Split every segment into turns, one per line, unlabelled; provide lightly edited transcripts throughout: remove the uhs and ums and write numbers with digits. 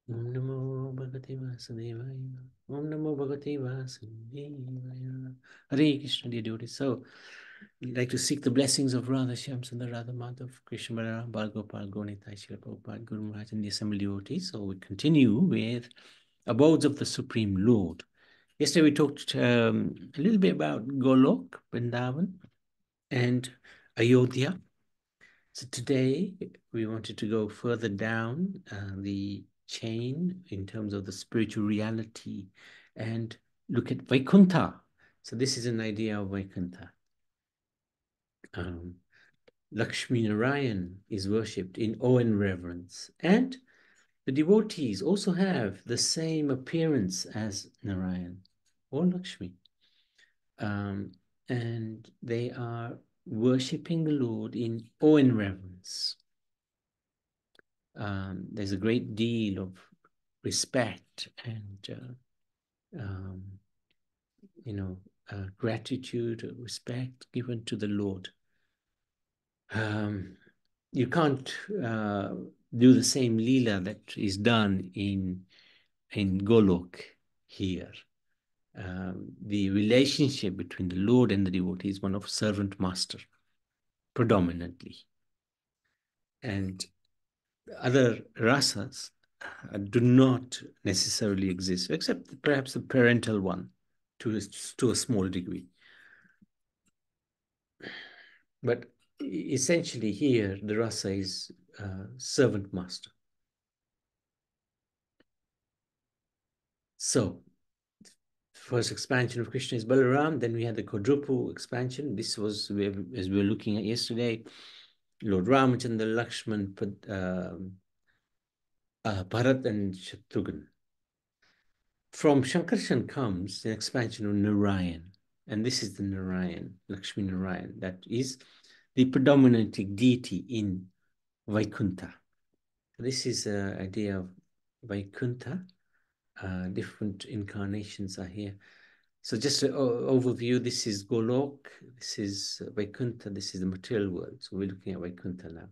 Om Namo Bhagavate Vasudevaya. Om Namo Bhagavate Vasudevaya. Hare Krishna, dear devotees. So, we'd like to seek the blessings of Radha Shyam Sundar, Radha Madhav, Krishna Balaram, Bal Gopal, Gaunitai, Shila Prabhupada, Guru Maharaj, and the assembled devotees. So, we continue with Abodes of the Supreme Lord. Yesterday, we talked a little bit about Golok, Vrindavan, and Ayodhya. So today we wanted to go further down the chain in terms of the spiritual reality and look at Vaikuntha. So this is an idea of Vaikuntha. Lakshmi Narayan is worshipped in awe and reverence, and the devotees also have the same appearance as Narayan or Lakshmi. And they are worshipping the Lord in awe and reverence. There's a great deal of respect and gratitude, respect given to the Lord. You can't do the same lila that is done in Golok here. The relationship between the Lord and the devotee is one of servant master, predominantly, and other rasas do not necessarily exist, except perhaps the parental one to a small degree. But essentially here, the rasa is servant master. So, first expansion of Krishna is Balaram, then we had the quadruple expansion. This was, as we were looking at yesterday, Lord Ramachandra, Lakshman, Bharat and Shatrughan. From Shankarshan comes the expansion of Narayan, and this is the Narayan, Lakshmi Narayan, that is the predominant deity in Vaikuntha. This is the idea of Vaikuntha. Different incarnations are here. So just an overview, this is Golok, this is Vaikuntha, this is the material world. So we're looking at Vaikuntha now.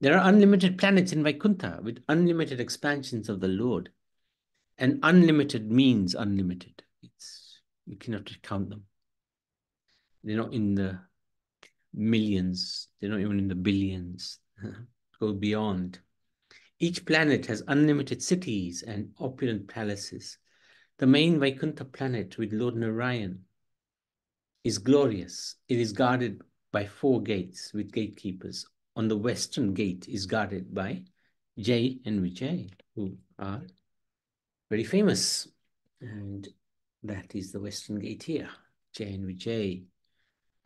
There are unlimited planets in Vaikuntha with unlimited expansions of the Lord. And unlimited means unlimited. You cannot count them. They're not in the millions. They're not even in the billions. Go beyond. Each planet has unlimited cities and opulent palaces. The main Vaikuntha planet with Lord Narayan is glorious. It is guarded by 4 gates with gatekeepers. On the western gate is guarded by Jay and Vijay, who are very famous. And that is the western gate here, Jay and Vijay.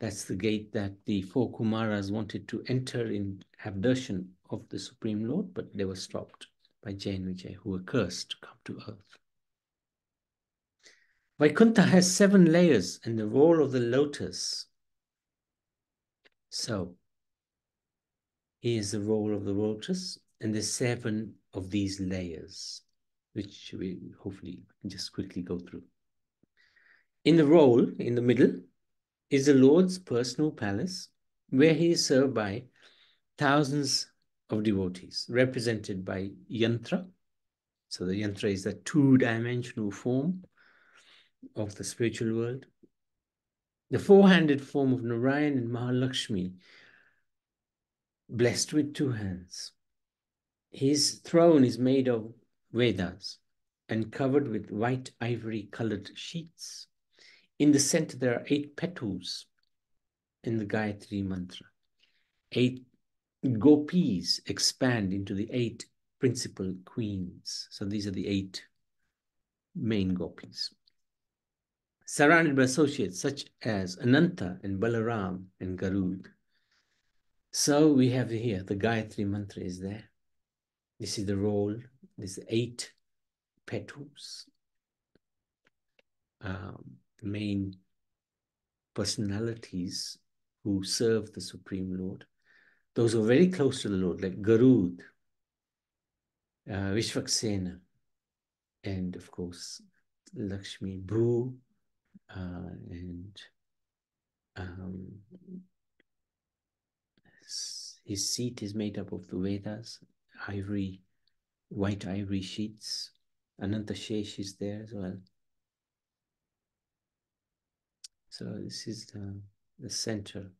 That's the gate that the 4 Kumaras wanted to enter and have darshan of the Supreme Lord, but they were stopped by Jay and Vijay, who were cursed to come to earth. Vaikuntha has 7 layers and the role of the lotus. So, here's the role of the lotus, and there's 7 of these layers, which we hopefully can just quickly go through. In the role, in the middle, is the Lord's personal palace, where he is served by thousands of devotees, represented by yantra. So the yantra is the 2-dimensional form of the spiritual world. The 4-handed form of Narayan and Mahalakshmi, blessed with 2 hands. His throne is made of Vedas and covered with white ivory-colored sheets. In the center, there are 8 petals in the Gayatri mantra. 8 gopis expand into the 8 principal queens. So these are the 8 main gopis. Surrounded by associates such as Ananta and Balaram and Garud. So we have here, the Gayatri mantra is there. This is the role, these 8 petals. Main personalities who serve the Supreme Lord. Those who are very close to the Lord, like Garud, Vishvaksena, and of course, Lakshmi Bhu, and his seat is made up of the Vedas, ivory white ivory sheets. Anantashesh is there as well. So this is the center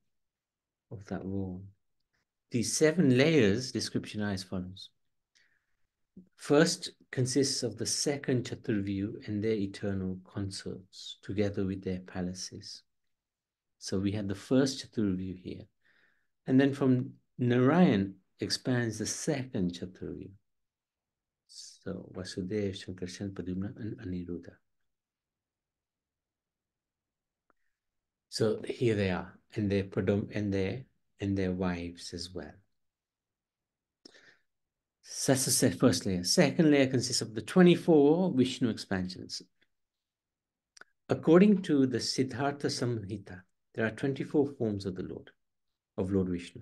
of that wall. These 7 layers description are as follows. First consists of the second Chaturvyu and their eternal consorts, together with their palaces. So we had the first Chaturvyu here. And then from Narayan expands the second Chaturvyu. So Vasudev, Shankarshan, Padumna, and Aniruddha. So here they are, and their wives as well. So that's the first layer. Second layer consists of the 24 Vishnu expansions. According to the Siddhartha Samhita, there are 24 forms of the Lord, of Lord Vishnu.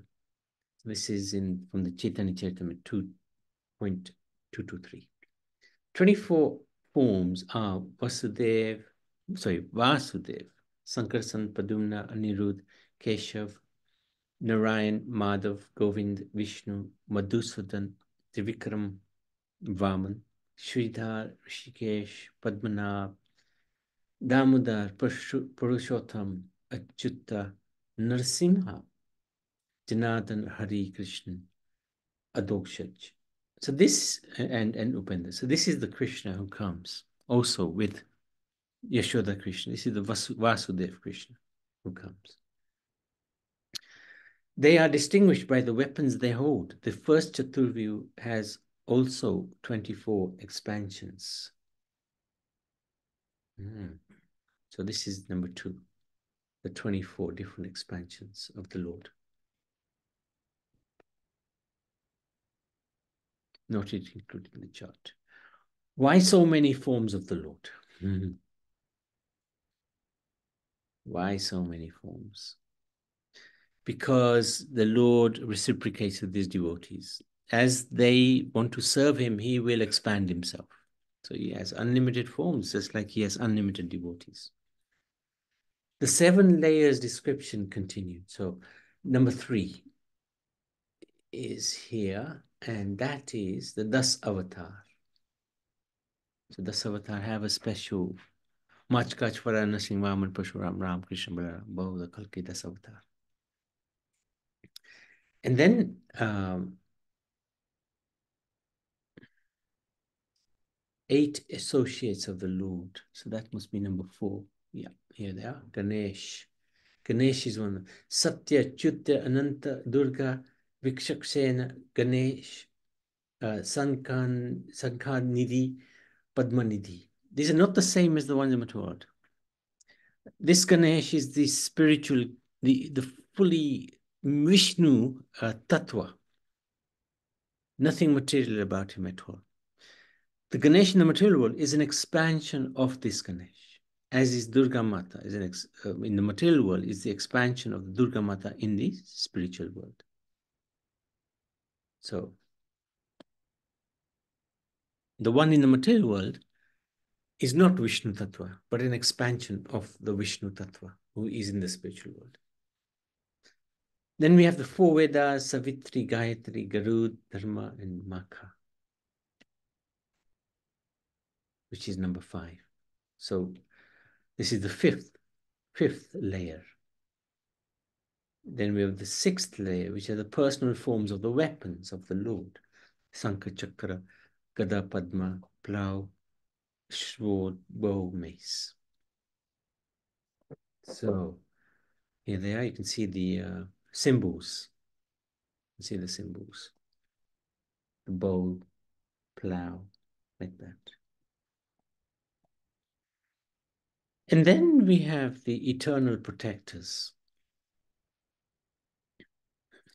This is from the Chaitanya Charitamrita 2.223. 24 forms are Vasudev, Sankarsan, Padumna, Anirudh, Keshav, Narayan, Madhav, Govind, Vishnu, Madhusudan, Trivikram, Vaman, Sridhar, Rishikesh, Padmanabh, Damodar, Purushottam, Achyuta, Narsimha, Janardhan, Hari Krishna, Adokshaj. So this, and Upendra. So this is the Krishna who comes also with Yashoda Krishna. This is the Vasudev Krishna who comes. They are distinguished by the weapons they hold. The first Chaturvyu has also 24 expansions. So this is number 2, the 24 different expansions of the Lord. Not yet included in the chart. Why so many forms of the Lord? Why so many forms? Because the Lord reciprocates with his devotees. As they want to serve him, he will expand himself. So he has unlimited forms, just like he has unlimited devotees. The 7 layers description continued. So number 3 is here, and that is the Das Avatar. So Das Avatar have a special Mach Kachvara Nasing Vaman Pashuram Ram Krishna Balaram Bahuda Kalki Das Avatar. And then 8 associates of the Lord. So that must be number 4. Yeah, here they are. Ganesh. Ganesh is one. Satya, Chutya, Ananta, Durga, Vikshaksena, Ganesh, Sankan Nidhi, Padmanidhi. These are not the same as the ones in the world. This Ganesh is the spiritual, the fully Vishnu Tattva. Nothing material about him at all. The Ganesh in the material world is an expansion of this Ganesh, as is Durga Mata. In the material world is the expansion of Durga Mata in the spiritual world. So, the one in the material world is not Vishnu Tattva, but an expansion of the Vishnu Tattva, who is in the spiritual world. Then we have the 4 Vedas, Savitri, Gayatri, Garud, Dharma, and Makha, which is number 5. So this is the fifth layer. Then we have the 6th layer, which are the personal forms of the weapons of the Lord. Sankha, Chakra, Gada, Padma, Plow, Sword, Bow, Mace. So here they are. You can see the symbols. You can see the symbols. The bow, plow, like that. And then we have the eternal protectors.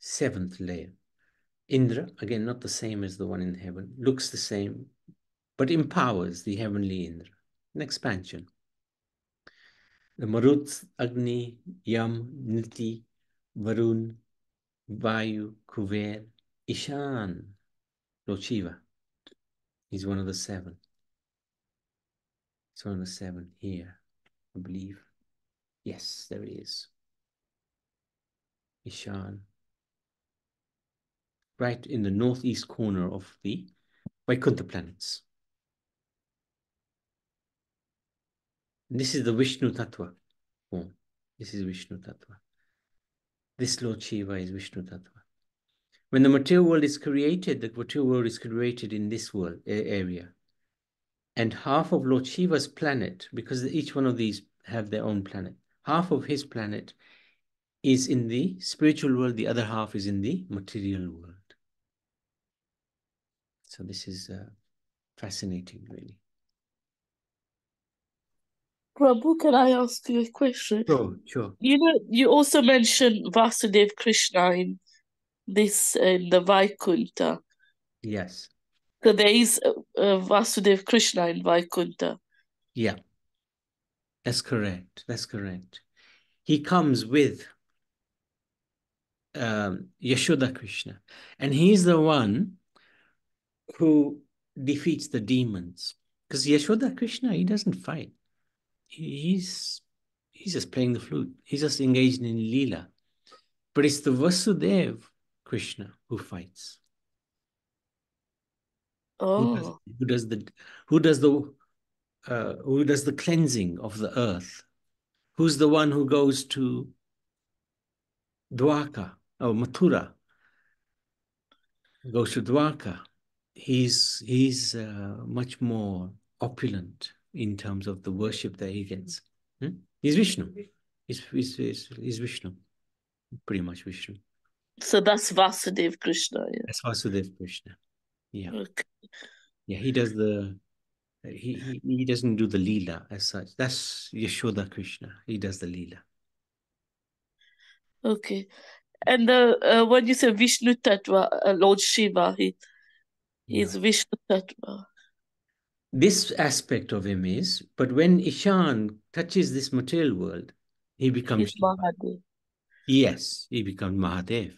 7th layer. Indra, again, not the same as the one in heaven, looks the same, but empowers the heavenly Indra. An expansion. The Marut, Agni, Yam, Niti, Varun, Vayu, Kuver, Ishan, Lord Shiva. He's one of the 7. It's one of the 7 here, I believe. Yes, there he is. Ishan. Right in the northeast corner of the Vaikuntha planets. This is the Vishnu Tattva form. This is Vishnu Tattva. This Lord Shiva is Vishnu Tattva. When the material world is created, the material world is created in this world area. And half of Lord Shiva's planet, because each one of these have their own planet, half of his planet is in the spiritual world, the other half is in the material world. So this is fascinating, really.
Prabhu, can I ask you a question?
Sure.
You know, you also mentioned Vasudev Krishna in this in the Vaikuntha.
Yes.
So there is Vasudev Krishna in Vaikuntha.
Yeah. That's correct. That's correct. He comes with Yashoda Krishna, and he's the one who defeats the demons. Because Yashoda Krishna, he doesn't fight. He's just playing the flute. He's just engaged in Leela. But it's the Vasudev Krishna who fights.
Oh.
Who does the who does the who does the cleansing of the earth? Who's the one who goes to Dwarka or Mathura? Goes to Dwarka. He's much more opulent in terms of the worship that he gets. He's Vishnu. He's Vishnu. Pretty much Vishnu.
So that's Vasudev Krishna, yeah.
That's Vasudev Krishna. Yeah.
Okay.
Yeah, he does the he doesn't do the Leela as such. That's Yashoda Krishna. He does the Leela.
Okay. And when you say Vishnu Tattva, Lord Shiva, he's
Yeah.
Vishnu Tattva.
This aspect of him is, but when Ishan touches this material world, he becomes
He's
Shiva.
Mahadev.
Yes, he becomes Mahadev.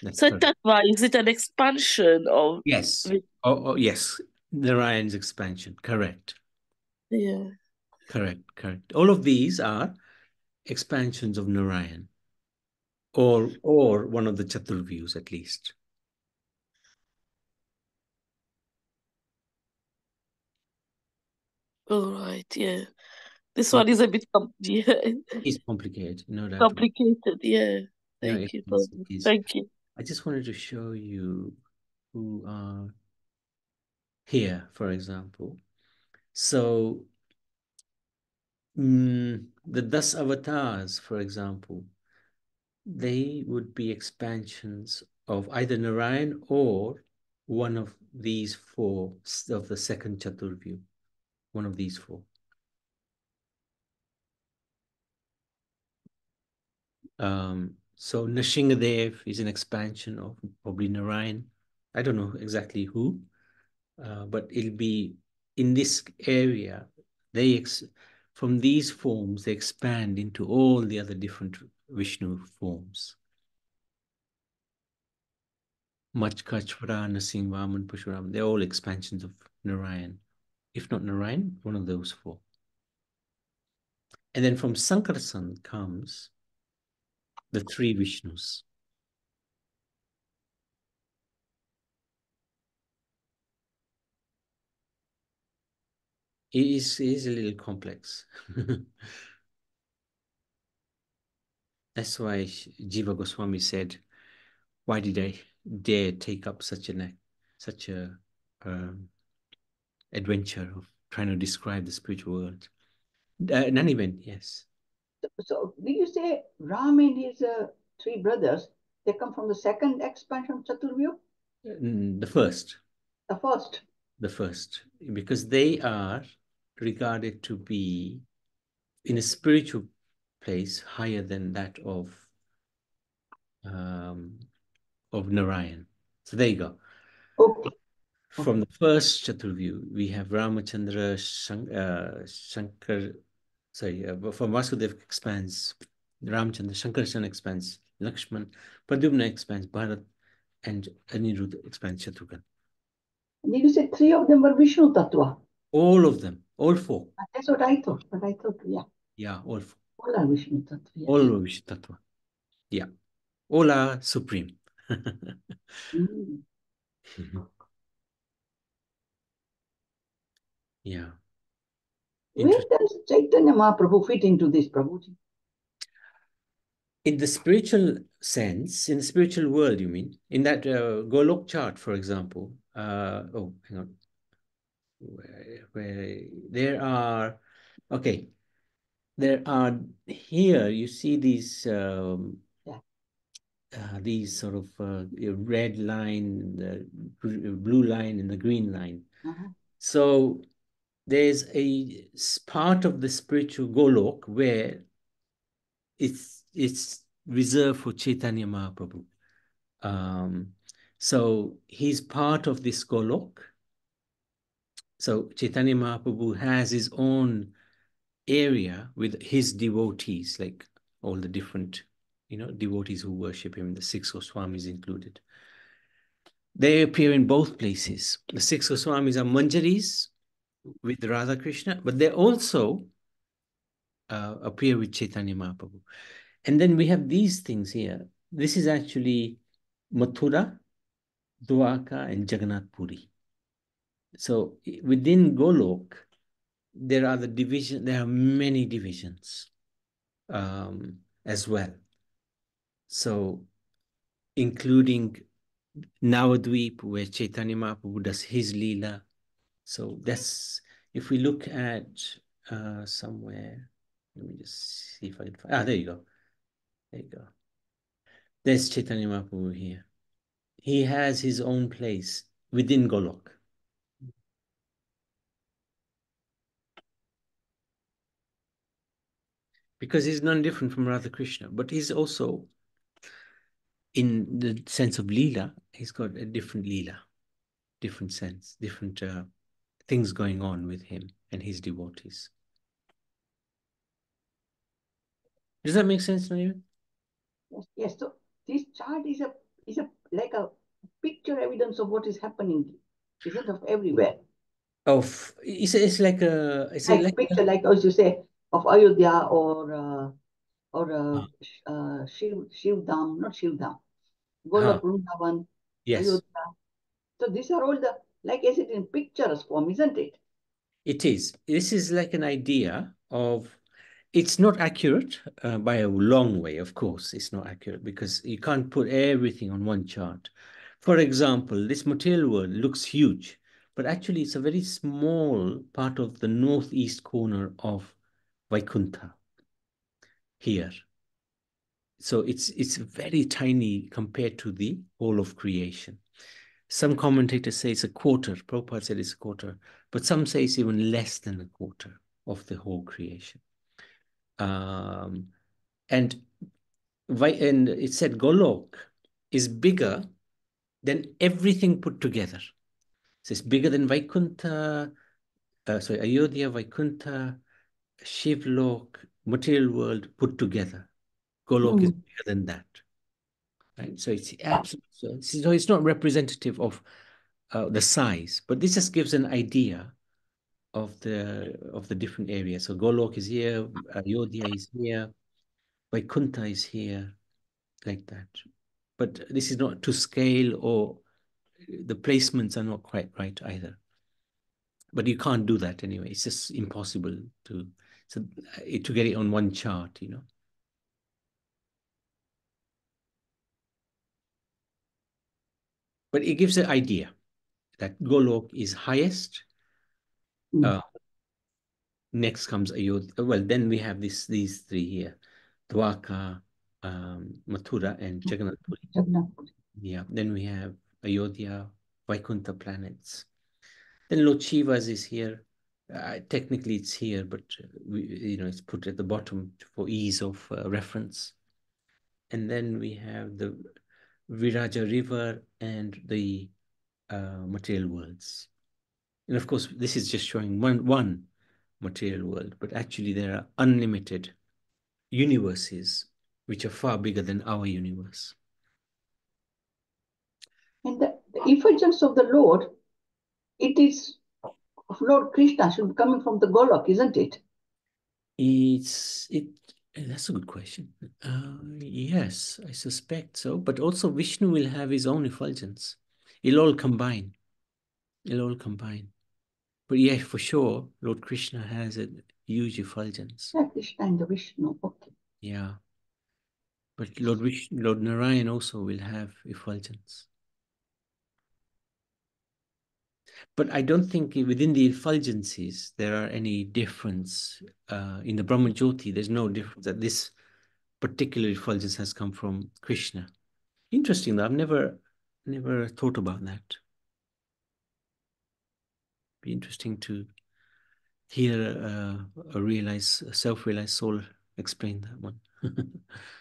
That's
So
correct.
Tattva, is it an expansion of
Yes. Oh, yes. Narayan's expansion. Correct.
yeah.
Correct. All of these are expansions of Narayan, or one of the Chaturvyus at least.
All right, yeah. This one is a bit yeah,
It's complicated, no doubt.
complicated, yeah.
No,
Thank you,
it
Prabhu.
is.
Thank you.
I just wanted to show you who are here, for example. So the 10 avatars, for example, they would be expansions of either Narayan or one of these four of the second Chaturvyu, one of these four. So Nrsingadev is an expansion of probably Narayan. I don't know exactly who, but it'll be in this area. From these forms, they expand into all the other different Vishnu forms. Machkachvara, Nasing, Vaman, Pashuram, they're all expansions of Narayan. If not Narayan, one of those four. And then from Sankarsan comes the three Vishnus. It is a little complex. That's why Jiva Goswami said, why did I dare take up such a adventure of trying to describe the spiritual world? In any event, yes.
So, did you say Ram and his three brothers, they come from the second expansion of Chaturvyu?
The first.
The first.
The first. Because they are regarded to be in a spiritual place higher than that of Narayan. So there you go.
Okay.
From the first Chaturvyu, we have Ramachandra, Shankar, from Vasudev expands, Ramchandra, Shankarshan expands, Lakshman, Pradyumna expands, Bharat, and Anirudh expands Shatrughan.
Did you say three of them were Vishnu Tattva?
All of them, all four.
That's what I thought. But I thought, yeah.
Yeah, all four.
All are Vishnu Tattva. Yes.
All are Vishnu Tattva. Yeah. All are supreme. Yeah.
Where does Chaitanya Mahaprabhu fit into this, Prabhuji?
In the spiritual sense, in the spiritual world, you mean? In that Golok chart, for example. Oh, hang on. Where there are, okay, there are here, you see these these sort of red line, the blue line, and the green line. So there's a part of the spiritual Golok where it's reserved for Chaitanya Mahaprabhu. So he's part of this Golok. So Chaitanya Mahaprabhu has his own area with his devotees, like all the different, devotees who worship him, the six Goswamis included. They appear in both places. The six Goswamis are Manjaris with Radha Krishna, but they also appear with Chaitanya Mahaprabhu. And then we have these things here. This is actually Mathura, Dwarka, and Jagannath Puri. So within Golok, there are many divisions as well. So including Navadvip, where Chaitanya Mahaprabhu does his Leela. So that's, if we look at somewhere, let me just see if I can find, there you go. There you go. There's Chaitanya Mahaprabhu here. He has his own place within Golok. Because he's none different from Radha Krishna, but he's also, in the sense of Leela, he's got a different Leela, different sense, different things going on with him and his devotees. Does that make sense, Nayan?
Yes. So this chart is a like a picture evidence of what is happening, isn't it, everywhere?
It's like a
picture, like as you say, of Ayodhya or Shivdam, not Shivdam, Golok Vrindavan,
yes.
Ayodhya. So these are all like as it in pictures form, isn't it?
It is. This is like an idea of, it's not accurate by a long way, of course. It's not accurate because you can't put everything on one chart. For example, this material world looks huge, but actually it's a very small part of the northeast corner of Vaikuntha here. So it's very tiny compared to the whole of creation. Some commentators say it's a quarter. Prabhupada said it's a quarter, but some say it's even less than a quarter of the whole creation. And it said Golok is bigger than everything put together. So it's bigger than Vaikuntha, Ayodhya, Vaikuntha, Shivlok, material world put together. Golok is bigger than that. Right? So it's absolute. So it's not representative of the size, but this just gives an idea of the different areas. So Golok is here, Ayodhya is here, Vaikuntha is here, like that. But this is not to scale, or the placements are not quite right either. But you can't do that anyway. It's just impossible to get it on one chart, But it gives an idea that Golok is highest. Next comes Ayodhya. Well, then we have these three here: Dwarka, Mathura, and Jagannath Puri. Yeah. Then we have Ayodhya, Vaikuntha planets. Then Lord Shiva's is here. Technically, it's here, but it's put at the bottom for ease of reference. And then we have the Viraja River and the material worlds. And of course, this is just showing one material world, but actually there are unlimited universes which are far bigger than our universe.
And the effulgence of the Lord, it is of Lord Krishna should be coming from the Golok, isn't it?
That's a good question. Yes, I suspect so. But also Vishnu will have his own effulgence. It'll all combine. But yeah, for sure, Lord Krishna has a huge effulgence.
Yeah, Krishna and the Vishnu. Okay.
Yeah. But Lord Narayan also will have effulgence. But I don't think within the effulgences there are any difference. In the Brahma Jyoti, there's no difference that this particular effulgence has come from Krishna. Interesting though, I've never thought about that. Be interesting to hear a self-realized soul explain that one.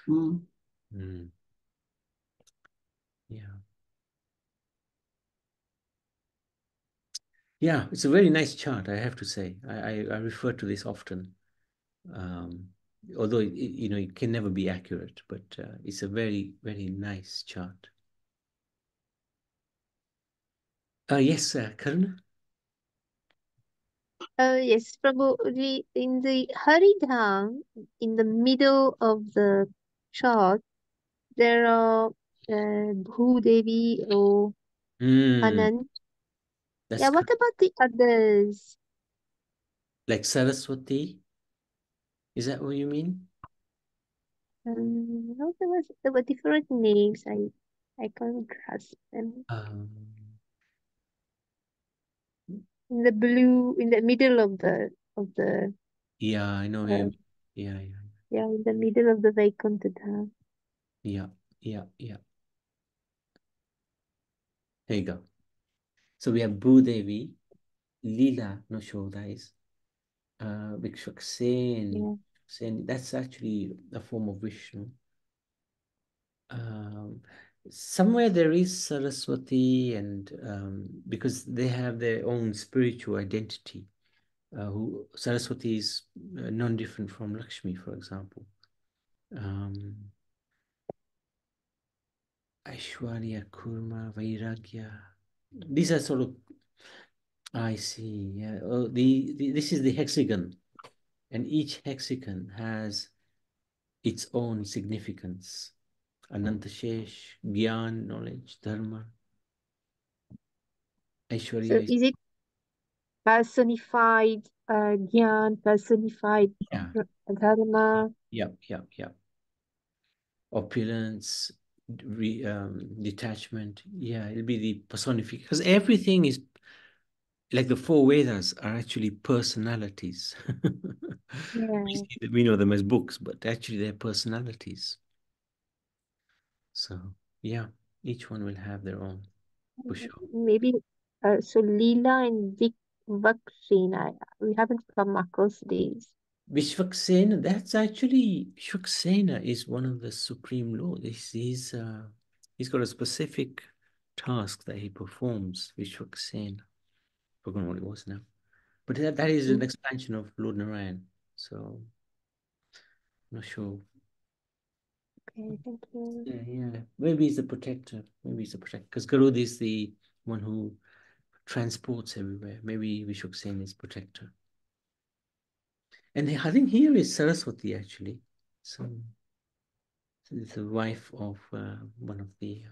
Mm. Yeah. Yeah, it's a very nice chart, I have to say. I refer to this often. Although it can never be accurate, but it's a very, very nice chart. Yes, Karuna?
Yes, Prabhu, in the Haridham, in the middle of the chart, there are Bhudevi or Anand.
That's
Yeah, what about the others?
like Saraswati? Is that what you mean?
No, there were different names. I can't grasp them. In the blue, in the middle of the
Yeah, I know you. Yeah.
yeah, in the middle of the Vaikuntha Dham.
Yeah. There you go. So we have Bhudevi, Leela, not sure that is. Vikshaksen. That's actually a form of Vishnu. Somewhere there is Saraswati, and because they have their own spiritual identity. Who Saraswati is non-different from Lakshmi, for example. Aishwarya, Kurma, Vairagya. These are sort of, I see. Yeah. Oh, this is the hexagon, and each hexagon has its own significance. Anantashesh, Gyan, knowledge, Dharma.
So
Aishwarya is,
is it personified Gyan, personified
yeah.
Dharma?
Yep. Opulence, detachment. Yeah, it'll be the personification. Because everything is like the four Vedas are actually personalities.
Yeah.
We know them as books, but actually they're personalities. So yeah, each one will have their own, for sure.
Maybe so Leela and Vakshin, we haven't come across these.
Vishvaksena, that's actually Vishvaksena is one of the supreme lords. He's got a specific task that he performs. Vishvaksena, forgotten what it was now, but that is an expansion of Lord Narayan. So I'm not sure.
Okay, thank you.
Yeah. Maybe he's the protector. Because Garud is the one who transports everywhere. Maybe Vishvaksena is protector. And I think here is Saraswati actually. So it's the wife of one of the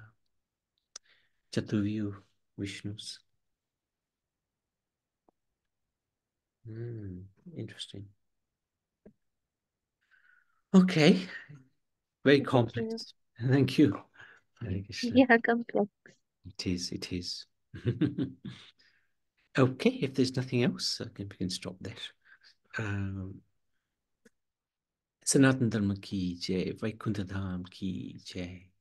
Chaturvyu Vishnus. Interesting. Okay. Very
Thank
complex. Thank you. Hare Krishna.
Yeah, complex.
It is. Okay, if there's nothing else, we can stop there. Sanatan Dharma ki jai, Vaikuntha Dham ki jai.